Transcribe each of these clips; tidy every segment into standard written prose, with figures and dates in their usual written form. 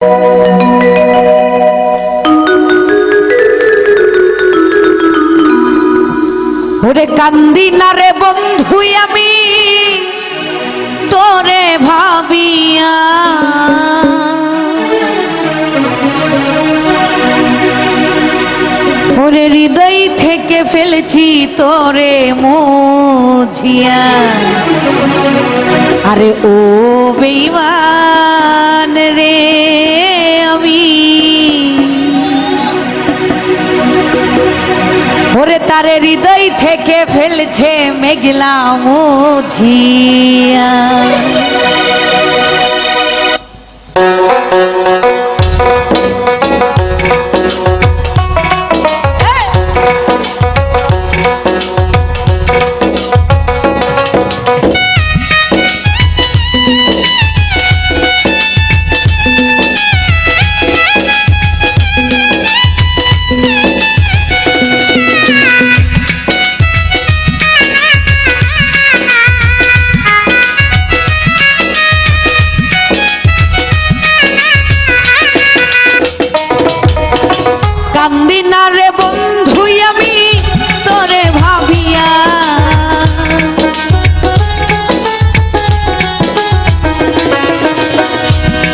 ওরে কান্দি না রে বন্ধু আমি তোরে ভাবিয়া, ওরে হৃদয় থেকে ফেলেছি তোরে মুছিয়া। আরে ও বেঈমান রে আমি, ওরে তারে হৃদয় থেকে ফেলছে মেঘলা মুছিয়া। কান্দি না রে বন্ধু আমি তোরে ভাবিয়া,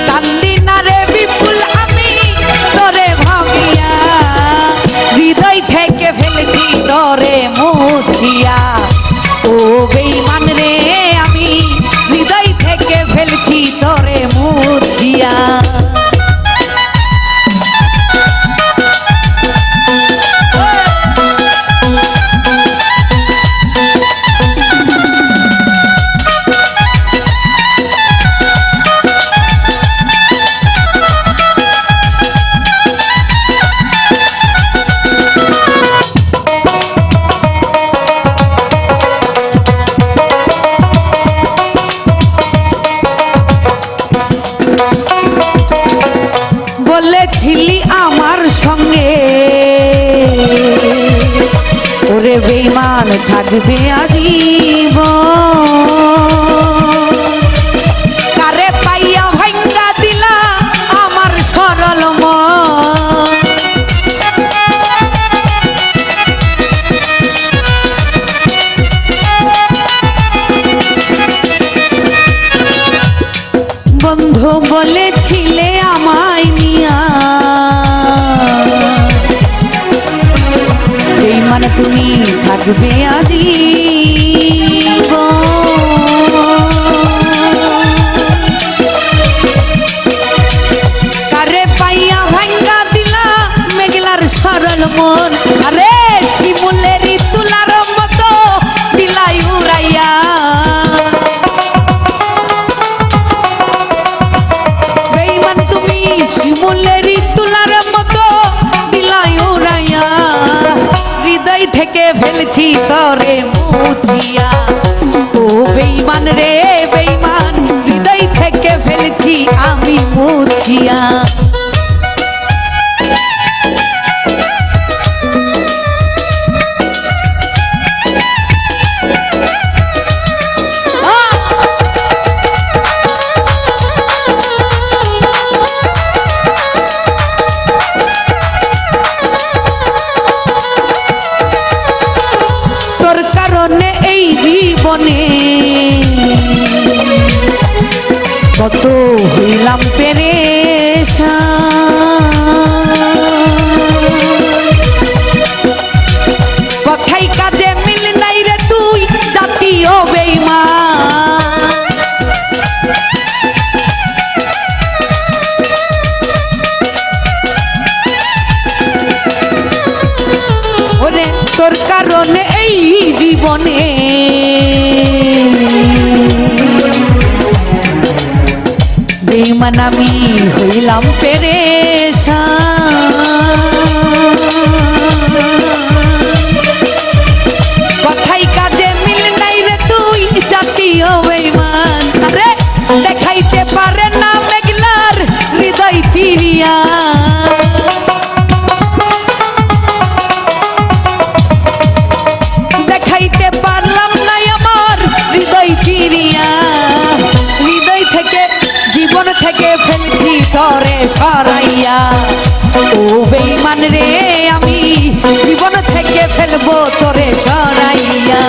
কান্দি না রে বিপুল আমি তোরে ভাবিয়া, হৃদয় থেকে ফেলেছি তোরে মুছিয়া। ও বেঈমান রে আমি হৃদয় থেকে ফেলছি তোরে মুছিয়া। বলেছিলি আমার সঙ্গে ওরে বেঈমান থাকবে আজীবন, কারে পাইয়া ভাঙ্গা দিলা আমার সরল মন। বন্ধু বলেছিলে আমায় নিয়া, বেঈমান তুমি থাকবে আজীবন, কারে পাইয়া ভাঙ্গা দিলা মেঘলার সরল মন। আরে শিমুলেরই তুলার মতো দিলাই উড়াইয়া, বেঈমান তুমি শিমুলেরই তুলার মতো দিলাই উড়াইয়া, হৃদয় থেকে ফেলছি তোরে মুছিয়া। ও বেঈমান রে বেঈমান হৃদয় থেকে ফেলছি আমি মুছিয়া। তোর কারণে এই জীবনে কত হইলাম পেরেশান, কথাই কাজে মিল নাই রে তুই জাতীয় বেঈমান। ওরে তোর কারণে এই জীবনে বেঈমান আমি হইলাম পেরেশান, কথাই কাজে মিল নাই রে তুই জাতীয় বেঈমান। আরে দেখাইতে পারে না মেঘলার হৃদয় চিরিয়া, দেখাইতে পারলাম না আমার হৃদয় চিরিয়া, হৃদয় থেকে জীবন থেকে ফেলছি তোরে সরাইয়া। ও বেঈমান রে আমি জীবন থেকে ফেলবো তোরে সরাইয়া।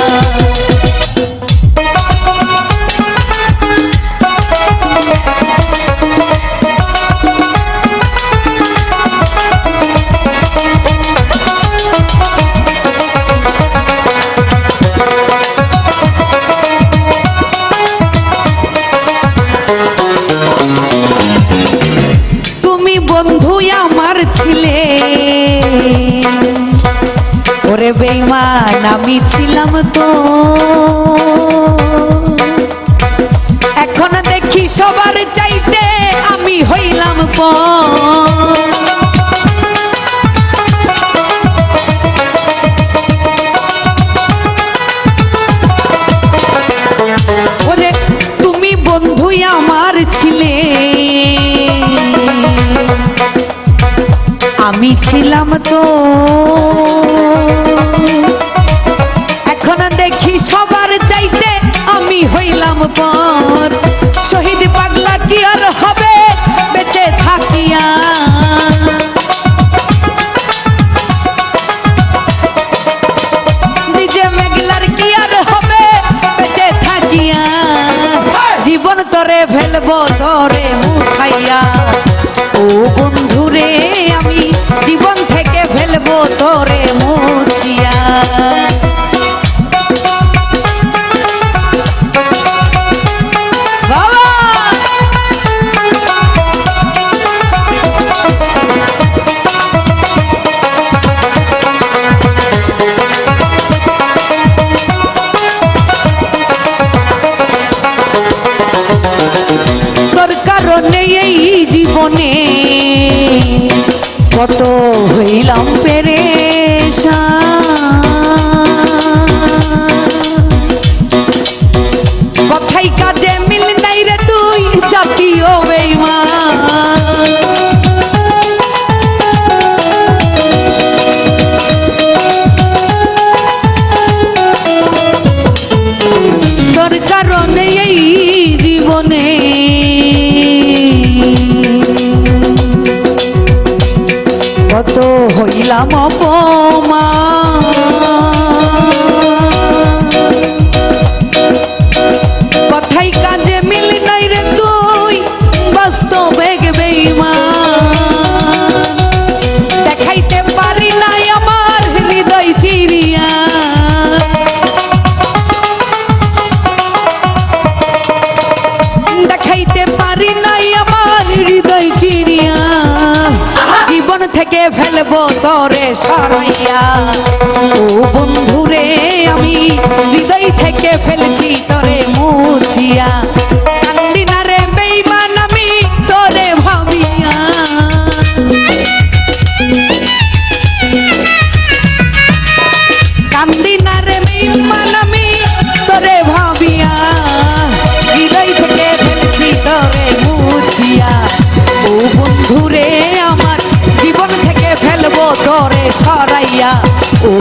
বন্ধু আমার ছিলে ওরে বেঈমান আমি ছিলাম তো, এখন দেখি সবার চাইতে আমি হইলাম পর। ওরে তুমি বন্ধু আমার ছিলে আমি ছিলাম তো, এখন দেখি সবার চাইতে আমি হইলাম পর। শহীদ পাগলা কি আর হবে বেঁচে থাকিয়া, নিজে মেঘলার কি আর হবে বেঁচে থাকিয়া। জীবন তোরে ফেলবো তোরে মুছাইয়া। ও বন্ধুরে আমি জীবন থেকে ফেলবো তোরে মুছিয়া। তোর কারণে এই জীবনে কত হইলাম পেরেশান, কথাই কাজে মিল নাই রে তুই জাতীয় বেঈমান। তোর কারণে এই জীবনে কত হইলাম অপমান, কথাই কাজে মিল নাই রে তুই বাস্তবে বেঈমান। দেখাইতে পারি নাই আমার হৃদয় চিরিয়া, দেখাইতে পারি নাই আমার হৃদয় চিরিয়া। জীবন থেকে ফেলবো তোরে সরাইয়া। ও বন্ধুরে আমি হৃদয় থেকে ফেলছি তোরে মুছিয়া। কান্দি না রে বেঈমান আমি তোরে ভাবিয়া, কান্দি না রে বেঈমান আমি তোরে ভাবিয়া। হৃদয় থেকে ফেলছি তোরে মুছিয়া। ও বন্ধুরে আমার জীবন থেকে ফেলবো তোরে সরাইয়া। ও